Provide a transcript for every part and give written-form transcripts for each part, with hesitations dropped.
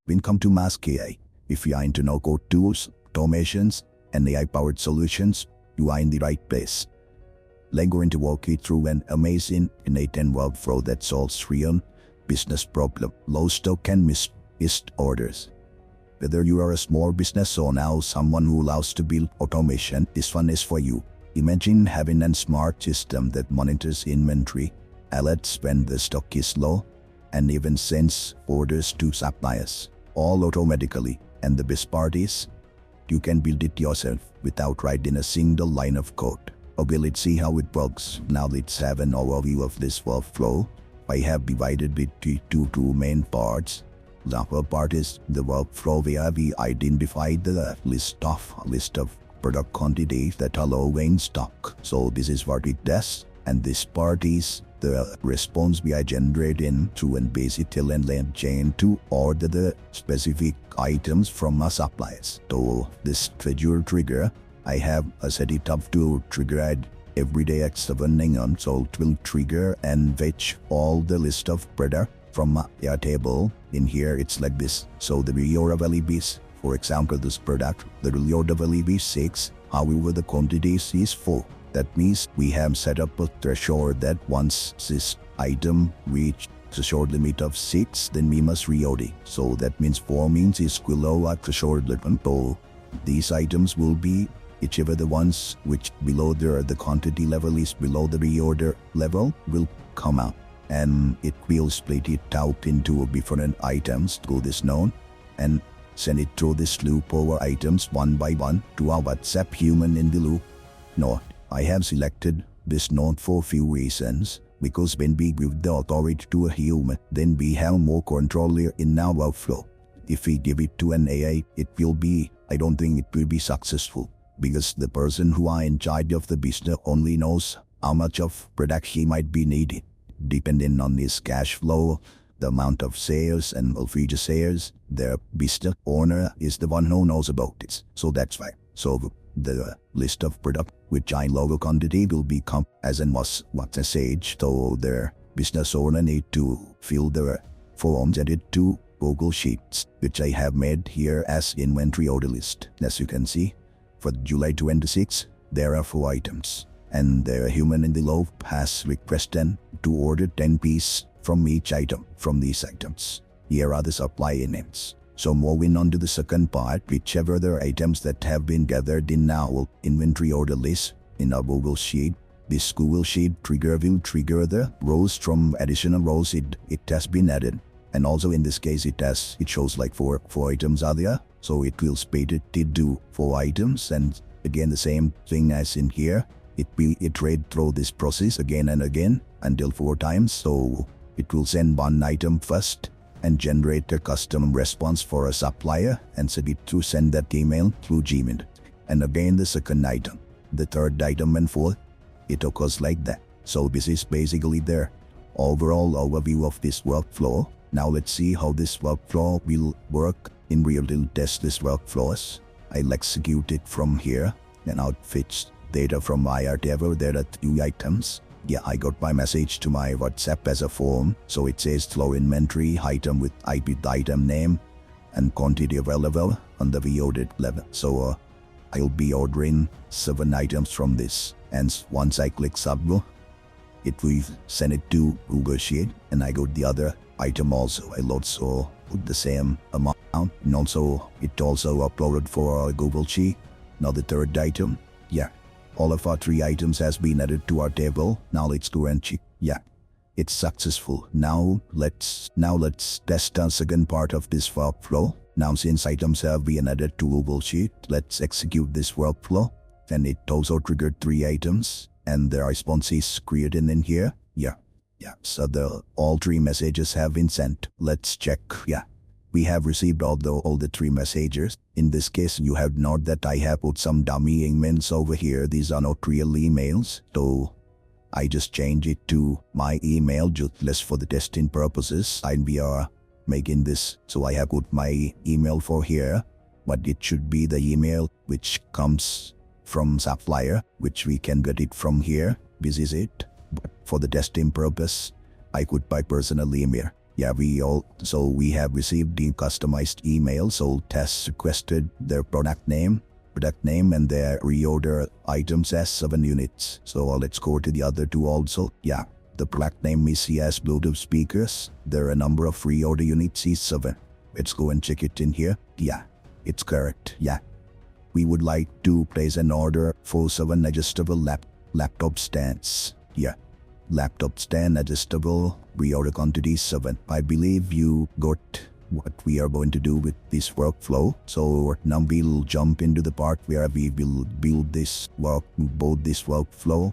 Welcome to Mask AI. If you are into no-code tools, automations, and AI-powered solutions, you are in the right place. Let's go into walk you through an amazing n8n workflow that solves real business problem, low stock and missed orders. Whether you are a small business or now someone who loves to build automation, this one is for you. Imagine having a smart system that monitors inventory, alerts when the stock is low, and even sends orders to suppliers, all automatically. And the best part is, you can build it yourself without writing a single line of code. Okay, let's see how it works. Now let's have an overview of this workflow. I have divided it into two main parts. The upper part is the workflow where we identify the list of product quantities that are low in stock. So this is what it does. And this part is the response we are generating through an basic LLM chain to order the specific items from our suppliers. So this schedule trigger, I have set it up to trigger at every day at 7 a.m. So it will trigger and fetch all the list of product from Airtable. In here it's like this. So the reorder value is, for example, this product, the reorder value is 6, however the quantities is 4. That means we have set up a threshold that once this item reach threshold limit of 6, then we must reorder. So that means 4 means it's below our threshold limit. So these items will be whichever the ones which below the quantity level is below the reorder level will come out. And it will split it out into different items through this node and send it through this loop over items one by one to our WhatsApp human in the loop node. I have selected this node for a few reasons, because when we give the authority to a human, then we have more control in our workflow. If we give it to an AI, I don't think it will be successful, because the person who are in charge of the business only knows how much of product he might be needed, depending on his cash flow, the amount of sales and future sales. The business owner is the one who knows about it. So that's why. So the list of product which I lower quantity will become as and what's message. So the business owner need to fill the forms added to Google Sheets, which I have made here as inventory order list. As you can see, for July 26, there are 4 items. And the human in the loop has requested to order 10 pieces from each item from these items. Here are the supplier names. So moving on to the second part, whichever the items that have been gathered in our inventory order list in our Google Sheet, this Google Sheet trigger will trigger the rows from additional rows it has been added. And also in this case it shows like four items are there. So it will split it into 4 items, and again the same thing as in here. It will iterate through this process again and again until 4 times. So it will send one item first and generate a custom response for a supplier and set it to send that email through Gmail. And again the second item, the third item, and fourth. It occurs like that. So this is basically the overall overview of this workflow. Now let's see how this workflow will work in real to test this workflows. I'll execute it from here and now it fetch data from my Airtable. There are 2 items. Yeah, I got my message to my WhatsApp as a form. So it says flow inventory item with item name and quantity available on the reordered level. So I'll be ordering 7 items from this. And once I click submit, it will send it to Google Sheet, and I got the other item also. I'll also put the same amount, and also it also uploaded for Google Sheet. Now the third item, yeah. All of our 3 items has been added to our table. Now let's go and check. Yeah, it's successful. Now let's test the second part of this workflow. Now since items have been added to Google Sheet, let's execute this workflow. And it also triggered 3 items, and the response is created in here. Yeah. So all 3 messages have been sent. Let's check. Yeah. We have received all the 3 messages. In this case, you have noted that I have put some dummy emails over here. These are not real emails. So I just change it to my email just for the testing purposes. And we are making this. So I have put my email for here, but it should be the email which comes from supplier, which we can get it from here. This is it. But for the testing purpose, I put my personal email. Yeah, we have received the customized email. So tests requested their product name and their reorder items as 7 units. So let's go to the other two also. Yeah, the product name is CS Bluetooth speakers. There are a number of reorder units is 7. Let's go and check it in here. Yeah, it's correct. Yeah, we would like to place an order for 7 adjustable laptop stands. Yeah, laptop stand adjustable, reorder quantity 7. I believe you got what we are going to do with this workflow. So now we'll jump into the part where we will build this workflow.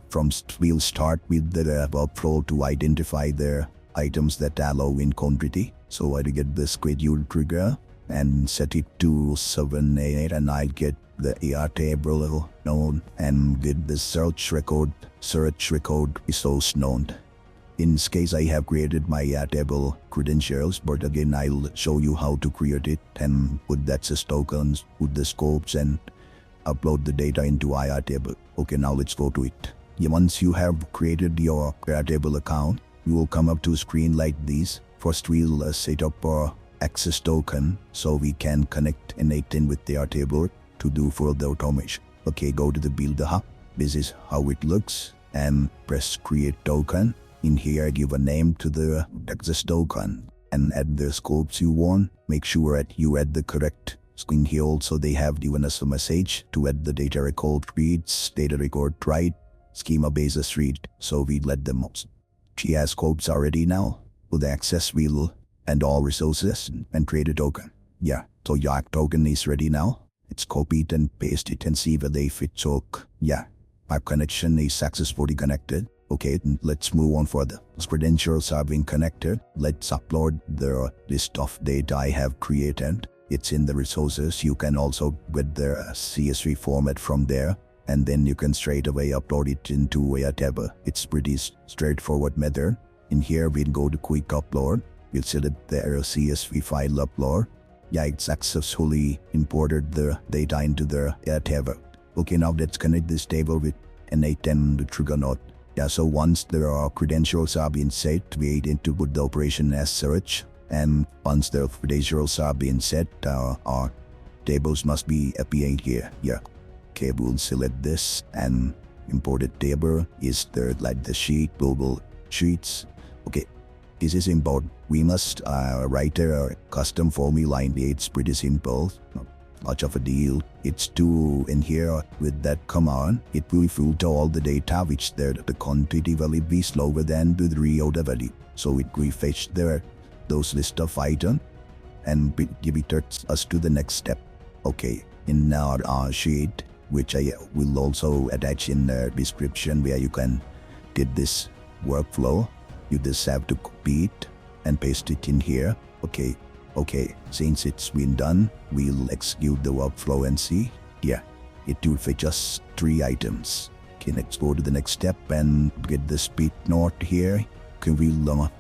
We'll start with the workflow to identify the items that allow in quantity. So I get the schedule trigger and set it to 7 and I get the Airtable known and get the search record is also known. In this case, I have created my Airtable credentials, but again, I'll show you how to create it and put that as tokens, put the scopes and upload the data into Airtable. Okay, now let's go to it. Yeah, once you have created your Airtable account, you will come up to a screen like this. First, we'll set up our access token so we can connect n8n with the Airtable to do further automation. Okay, go to the Builder Hub. This is how it looks and press Create Token. In here, give a name to the access token and add the scopes you want. Make sure that you add the correct screen here. Also, they have given us a message to add the data record reads, data record write, schema basis read. So we let them out. She has scopes already now with the access wheel and all resources and create a token. Yeah, so your token is ready now. It's copied and paste it and see whether if it took. Yeah, our connection is successfully connected. Okay, let's move on further. Credentials are being connected. Let's upload the list of data I have created. It's in the resources. You can also get the CSV format from there, and then you can straight away upload it into Airtable. It's pretty straightforward method. In here, we'll go to quick upload. We'll select the CSV file upload. Yeah, it successfully imported the data into the Airtable. Okay, now let's connect this table with n8n the trigger node. Yeah, so once the credentials are being set, we need to put the operation as search. And once the credentials are being set, our tables must be appearing here. Yeah. Okay, we'll select this and imported table is the sheet, global sheets. Okay, this is important. We must write a custom formula in it. It's pretty simple. Not much of a deal. It's to in here with that command, it will filter all the data which the quantity will be slower than the reorder value. So it will fetch those list of items and give it us to the next step. Okay, in our sheet, which I will also attach in the description where you can get this workflow, you just have to copy it and paste it in here. Okay, since it's been done, we'll execute the workflow and see. Yeah, it will fetch us 3 items. Okay, let's go to the next step and get the speed node here. Okay, we'll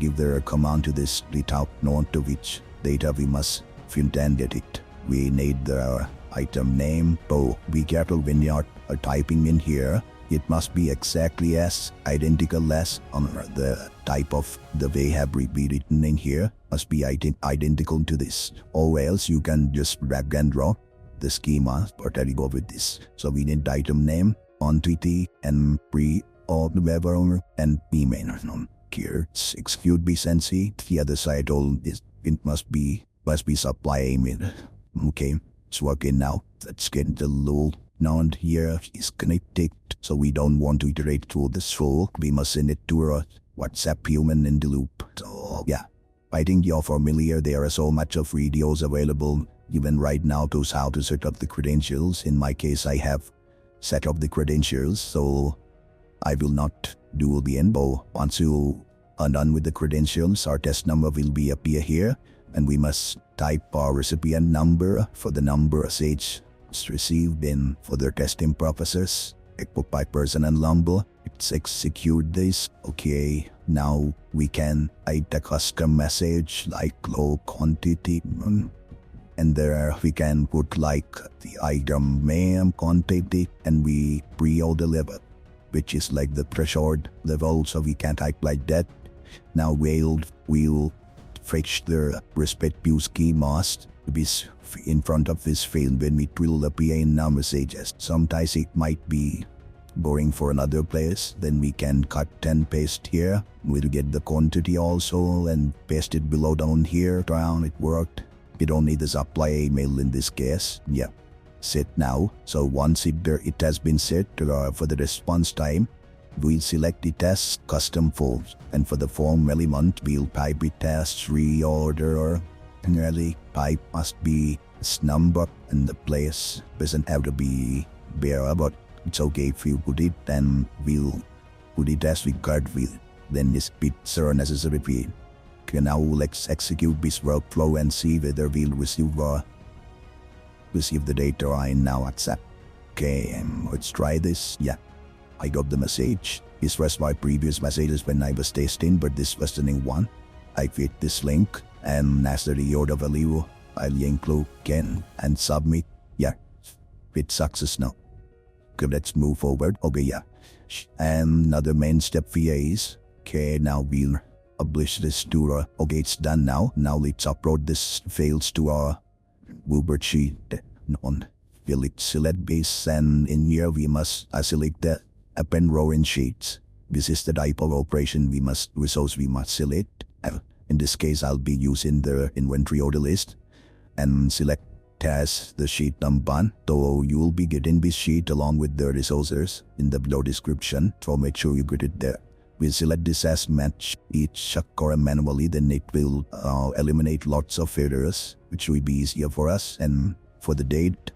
give the command to this split out node to which data we must fill and edit. We need the item name. So be careful when you're typing in here. It must be exactly as identical as on the type of the way have written in here must be identical to this, or else you can just drag and drop the schema. But I'll go with this. So we need item name, quantity, and pre-order and email. Here, execute BSense. The other side, all this it must be supply email. Okay, it's working now. Let's get the load. Node here is connected, so we don't want to iterate through this flow. We must send it to a WhatsApp human in the loop. So yeah, I think you're familiar. There are so much of videos available even right now to how to set up the credentials. In my case, I have set up the credentials, so I will not do the info. Once you are done with the credentials, our test number will appear here, and we must type our recipient number for the number SH received in for their testing purposes. Put by person and number. Let's execute this. Okay, now we can add a custom message like low quantity, and there we can put like the item name, quantity, and we pre-order level, which is like the threshold level, so we can type like that. Now we'll fetch the respective schemas in front of this field when it will appear in our messages. Sometimes it might be boring for another place, then we can cut and paste here. We'll get the quantity also and paste it below down here. Down, it worked. We don't need the supplier email in this case. Yeah, set now. So once it has been set for the response time, we'll select it as custom forms, and for the form element we'll type it as reorder. Generally type must be this number, and the place doesn't have to be bare, but it's okay if you put it, and we'll put it as required field. Then these bits are necessary. Okay, now let's execute this workflow and see whether we'll receive the data I now accept. Okay, let's try this. Yeah, I got the message. This was my previous messages when I was testing, but this was the new one. I fit this link, and as the reorder value, I'll include again and submit. Yeah, it success now. Okay, let's move forward. Okay, yeah. And another main step here is, okay, now we'll publish this to our, okay, it's done now. Now let's upload this files to our Uber sheet. We'll select base, and in here we must select the append row in sheets. This is the type of operation resource we must select. In this case, I'll be using the inventory order list and select as the sheet number. So you will be getting this sheet along with the resources in the below description. So make sure you get it there. We'll select this as match each column manually, then it will eliminate lots of errors, which will be easier for us. And for the date,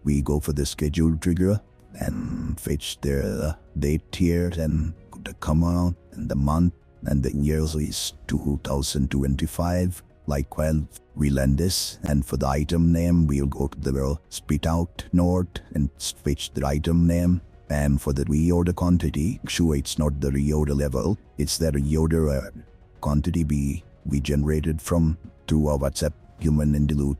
we go for the schedule trigger and fetch the date here and put the comma and the month, and the year is 2025. Likewise, we'll end this, and for the item name, we'll go to the spit out node and fetch the item name. And for the reorder quantity, sure it's not the reorder level, it's the reorder quantity we generated from through our WhatsApp human in the loop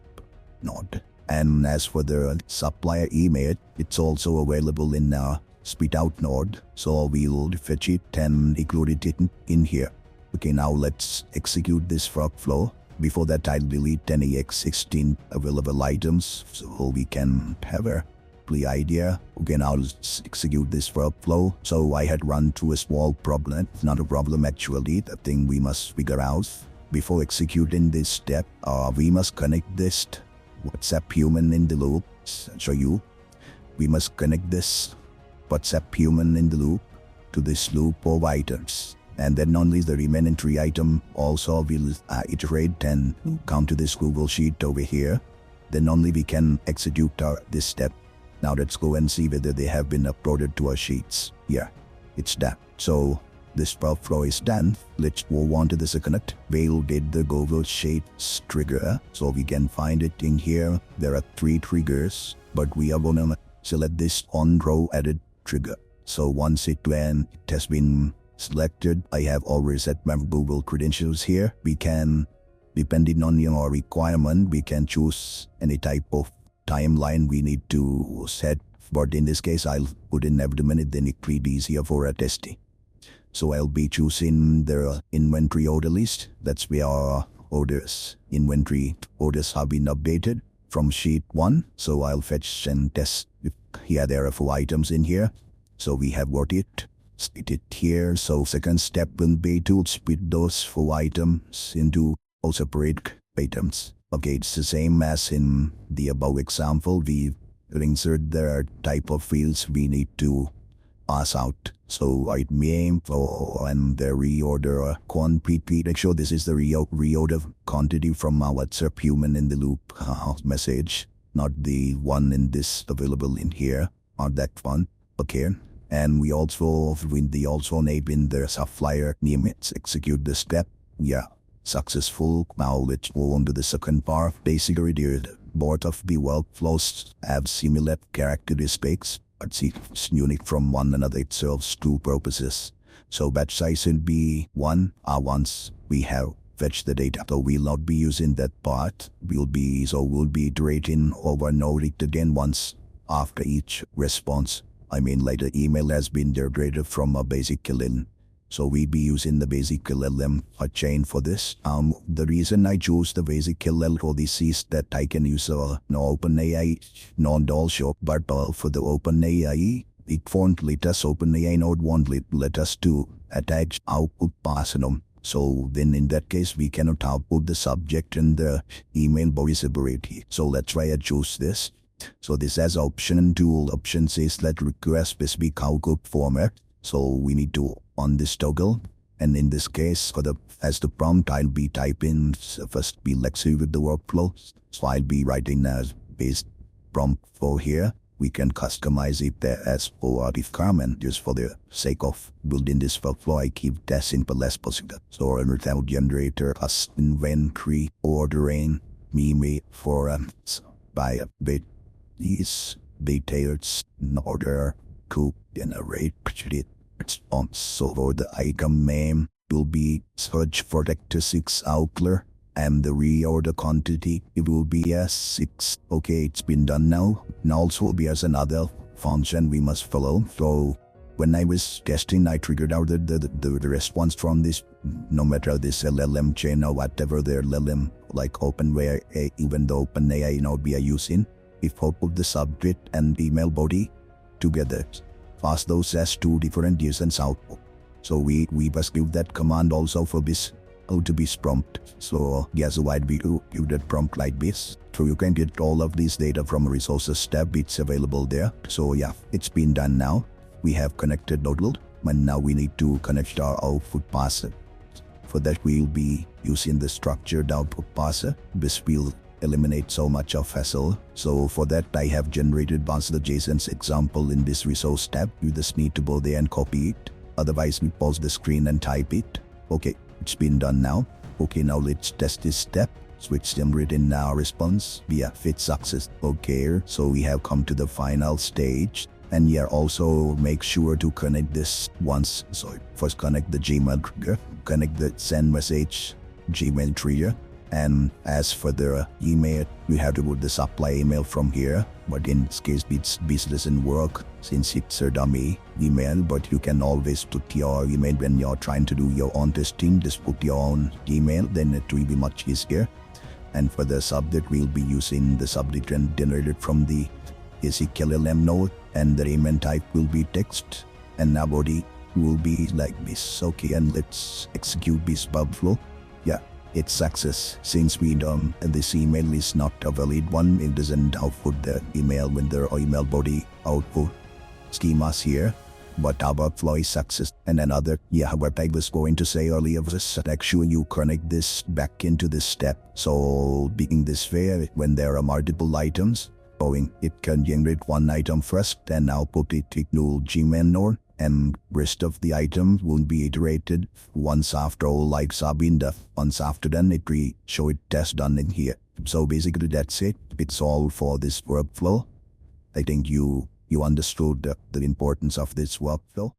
node. And as for the supplier email, it's also available in our spit out node, so we'll fetch it and include it in here. Okay, now let's execute this workflow. Before that, I'll delete any existing available items so we can have a clear idea. Okay, now let's execute this workflow. So I had run through a small problem. It's not a problem actually, the thing we must figure out. Before executing this step, we must connect this WhatsApp human in the loop. Show you. We must connect this WhatsApp human in the loop to this loop of items. And then only the remaining 3 items also will iterate and come to this Google Sheet over here. Then only we can execute this step. Now let's go and see whether they have been uploaded to our sheets. Yeah, it's done. So this workflow is done. Let's move on to the second. We'll get the Google Sheets trigger, so we can find it in here. There are 3 triggers, but we are gonna select this on row edit trigger. So once it has been selected, I have already set my Google credentials here. We can, depending on your requirement, we can choose any type of timeline we need to set. But in this case, I'll put in every minute, then it's pretty easier for a testing. So I'll be choosing the inventory order list. That's where our inventory orders have been updated from sheet 1. So I'll fetch and test if here there are 4 items in here. So we have got it. Split it here. So second step will be to split those 4 items into 4 separate items. Okay, it's the same as in the above example. We insert the type of fields we need to pass out. So I name for and the reorder quantity. Make sure this is the reorder quantity from our WhatsApp human in the loop message, not the one in this available in here, or that one. Okay. And we also name in the supplier name. Let's execute the step. Yeah, successful. Now let's move on to the second part. Basically, both of the workflows have similar characteristics, but it's unique from one another. It serves 2 purposes. So batch size will be 1. Once we have fetched the data, so we'll not be using that part. We'll be iterating over and over it again once after each response. I mean, like the email has been generated from a basic link. So we be using the basic LLM chain for this. The reason I choose the basic LLM for this is that I can use no OpenAI, non-also, but for the OpenAI, it won't let us, OpenAI node won't let us to attach output person. So then in that case, we cannot output the subject and the email body separately. So that's why I choose this. So this has option tool. Option says that require specific output format. So we need to on this toggle. And in this case, as the prompt, I'll be typing first we'll execute the workflow. So I'll be writing as base prompt for here. We can customize it there as if comment just for the sake of building this workflow. I keep it as simple as possible. So without generator, as inventory, ordering, meme forums by a bit these details in order to generate response. So for the item name will be search for X6 outlier. And the reorder quantity, it will be as 6. Okay, it's been done now. And also there's another function we must follow. So when I was testing, I triggered out the response from this, no matter this LLM chain or whatever their LLM, like OpenAI, even the OpenAI node we are using, if I put the subject and email body together, pass those as two different users output. So we must give that command also for this to be prompt. So guess what we do that prompt like this. So you can get all of this data from resources tab. It's available there. So yeah, it's been done now. We have connected node and now we need to connect our output parser. For that we'll be using the structured output parser. This will eliminate so much of hassle. So for that I have generated the JSON's example in this resource tab. You just need to go there and copy it. Otherwise we pause the screen and type it. Okay. It's been done now. Okay, now let's test this step. Switch generate in our response. Yeah, fit success. Okay, so we have come to the final stage. And yeah, also make sure to connect this once. So first connect the Gmail trigger, connect the send message Gmail trigger. And as for the email, you have to put the supply email from here. But in this case, this doesn't work since it's a dummy email. But you can always put your email when you're trying to do your own testing. Just put your own email, then it will be much easier. And for the subject, we'll be using the subject generated from the basic LLM node. And the email type will be text. And now body will be like this. Okay, and let's execute this workflow. Yeah. It's success. Since this email is not a valid one, it doesn't output the email when the email body output schemas here. But our workflow is success. And another, what I was going to say earlier was that actually you connect this back into this step. So being this way, when there are multiple items going, it can generate one item first and output it to Gmail node. And rest of the items will be iterated once after all likes are been done. Once after then it will show it test done in here. So basically that's it. It's all for this workflow. I think you understood the importance of this workflow.